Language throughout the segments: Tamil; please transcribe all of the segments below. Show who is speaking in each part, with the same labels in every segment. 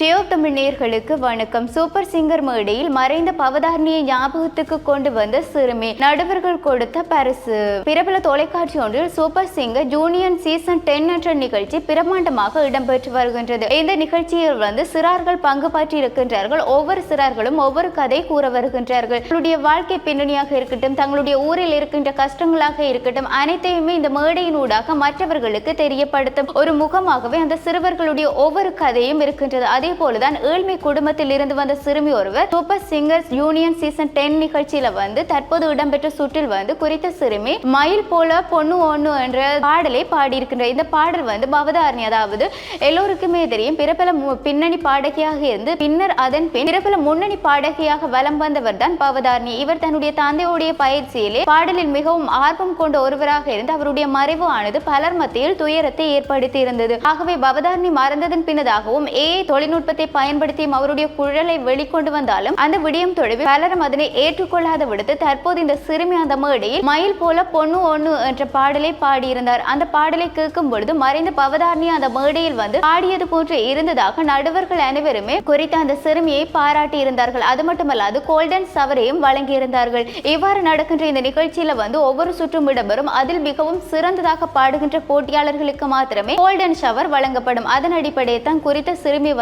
Speaker 1: டியோ தமிழ் நேயர்களுக்கு வணக்கம். சூப்பர் சிங்கர் மேடையில் மறைந்த பவதாரணியை ஞாபகத்துக்கு கொண்டு வந்த சிறுமி, நடுவர்கள் கொடுத்த பரிசு. பிரபல தொலைக்காட்சி ஒன்றில் சூப்பர் சிங்கர் ஜூனியர் சீசன் 10 என்ற நிகழ்ச்சி பிரமாண்டமாக இடம்பெற்று வருகின்றது. இந்த நிகழ்ச்சியில் சிறார்கள் பங்கு பற்றி இருக்கின்றார்கள். ஒவ்வொரு சிறார்களும் ஒவ்வொரு கதை கூற வருகின்றார்கள். தங்களுடைய வாழ்க்கை பின்னணியாக இருக்கட்டும், தங்களுடைய ஊரில் இருக்கின்ற கஷ்டங்களாக இருக்கட்டும், அனைத்தையுமே இந்த மேடையின் ஊடாக மற்றவர்களுக்கு தெரியப்படுத்தும் ஒரு முகமாகவே அந்த சிறுவர்களுடைய ஒவ்வொரு கதையும் இருக்கின்றது. அதே போலதான் ஏழ்மை குடும்பத்தில் இருந்து வந்த சிறுமி ஒருவர் சூப்பர் சிங்கர்ஸ் யூனியன் சீசன் 10 நிகழ்ச்சியில தற்போது இடம்பெற்ற சுற்றில் குறித்த சிறுமி மயில் போல பொண்ணு ஒண்ணு என்ற பாடலை பாடியிருக்கின்றார். இந்த பாடல் பவதாரணி, அதாவது எல்லோருக்குமே தெரியும், பிரபல பின்னணி பாடகியாக இருந்து பின்னர் அதன் பின் பிரபல முன்னணி பாடகியாக வலம் வந்தவர் தான் பவதாரணி. இவர் தன்னுடைய தந்தையுடைய பயிற்சியிலே பாடலில் மிகவும் ஆர்வம் கொண்ட ஒருவராக இருந்து அவருடைய மறைவு ஆனது பலர் மத்தியில் துயரத்தை ஏற்படுத்தி இருந்தது. ஆகவே பவதாரணி மறந்ததன் பின்னதாகவும் தொழில்நுட்பத்தை பயன்படுத்தியும் அவருடைய குரலை வெளிக்கொண்டு வந்தாலும் அந்த விடயம் தொடர்பு பலரும் அதனை ஏற்றுக்கொள்ளாத விடுத்து தற்போது இந்த சிறுமி அந்த மேடையில் மயில் போல பொண்ணு ஒண்ணு என்ற பாடலை பாடியிருந்தார். அந்த பாடலை கேட்கும் பொழுது மறைந்த பவதாரணி அந்த மேடையில் பாடியது போன்று இருந்ததாக நடுவர்கள் அனைவருமே குறித்த அந்த சிறுமியை பாராட்டி இருந்தார்கள். அது மட்டுமல்லாது கோல்டன் ஷவரையும் வழங்கியிருந்தார்கள். இவ்வாறு நடக்கின்ற இந்த நிகழ்ச்சியில ஒவ்வொரு சுற்றும் இடம்பெறும். அதில் மிகவும் சிறந்ததாக பாடுகின்ற போட்டியாளர்களுக்கு மாத்திரமே கோல்டன் ஷவர் வழங்கப்படும். அதன் அடிப்படையில் தான் குறித்த சிறுமி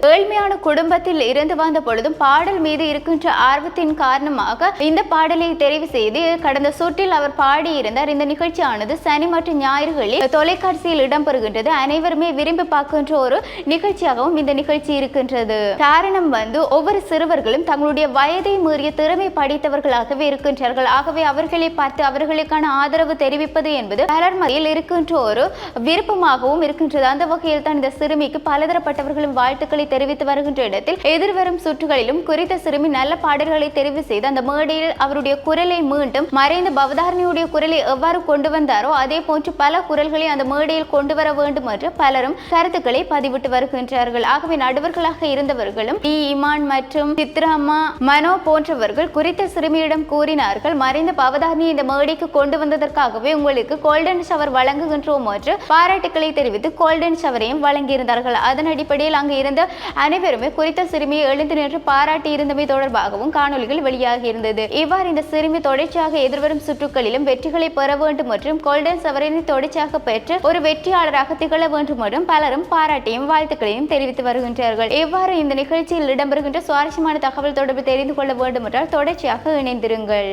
Speaker 1: ஏழ்மையான குடும்பத்தில் இருந்து வந்த பொழுதும் பாடல் மீது இருக்கின்ற ஆர்வத்தின் காரணமாக இந்த பாடலை தெரிவு செய்து கடந்த சுற்றில் அவர் பாடியிருந்தார். இந்த நிகழ்ச்சியானது சனி மற்றும் ஞாயிறுகளில் தொலைக்காட்சியில் இடம்பெறுகின்றது. அனைவருமே விரும்பி பார்க்கின்ற ஒரு நிகழ்ச்சியாகவும் இந்த நிகழ்ச்சி இருக்கின்றது. காரணம் ஒவ்வொரு சிறுவர்களும் தங்களுடைய வயதை மீறிய திறமை படித்தவர்களாகவே இருக்கின்றார்கள். ஆகவே அவர்களை பார்த்து அவர்களுக்கான ஆதரவு தெரிவிப்பது என்பது பலர் மத்தியில் இருக்கின்ற ஒரு விருப்பமாகவும் இருக்கின்றது. அந்த வகையில் தான் இந்த சிறுமிக்கு பலதரப்பட்டவர்களும் வாழ்த்துக்களை தெரிவித்து வருகின்ற இடத்தில் எதிர்வரும் சுற்றுகளிலும் குறித்த சிறுமி நல்ல பாடல்களை தெரிவு செய்து அந்த மேடையில் அவருடைய குரலை மீண்டும் மறைந்த பவதாரணியுடைய குரலை எவ்வாறு கொண்டு வந்தாரோ அதே போன்று பல குரல்களை அந்த மேடையில் கொண்டு வர வேண்டும் என்று பலரும் கருத்துக்களை பதிவிட்டு வருகின்றார்கள். ஆகவே நடுவர்களாக இருந்தவர்களும் இமான் மற்றும் சித்ராமா மனோ போன்றவர்கள் குறித்த சிறுமியிடம் கூறினார்கள், மறைந்த பவதாரணி இந்த மேடைக்கு கொண்டு வந்ததற்காகவே உங்களுக்கு கோல்டன் ஷவர் வழங்குகின்றோம் என்று பாராட்டுக்களை தெரிவித்து கோல்டன் ஷவரையும் வழங்கியிருந்தார்கள். அதன் அடிப்படையில் அங்கு இருந்த அனைவருமே குறித்த சிறுமியை எழுந்து நின்று பாராட்டி இருந்தமை தொடர்பாகவும் காணொலிகள் வெளியாகி இருந்தது. இவ்வாறு இந்த சிறுமி தொடர்ச்சியாக எதிர்வரும் சுற்றுகளிலும் வெற்றிகளை பெற வேண்டும் மற்றும் கோல்டன் ஷவரினை தொடர்ச்சியாக பெற்று ஒரு வெற்றியாளராக திகழ வேண்டும் என்றும் பலரும் பாராட்டியும் வாழ்த்துக்களையும் தெரிவித்து வருகின்றார்கள். இவ்வாறு இந்த நிகழ்ச்சியில் இடம்பெறுகின்ற சுவாரஸ்யமான தகவல் தொடர்பு தெரிந்து கொள்ள வேண்டும் என்றால் தொடர்ச்சியாக இணைந்திருங்கள்.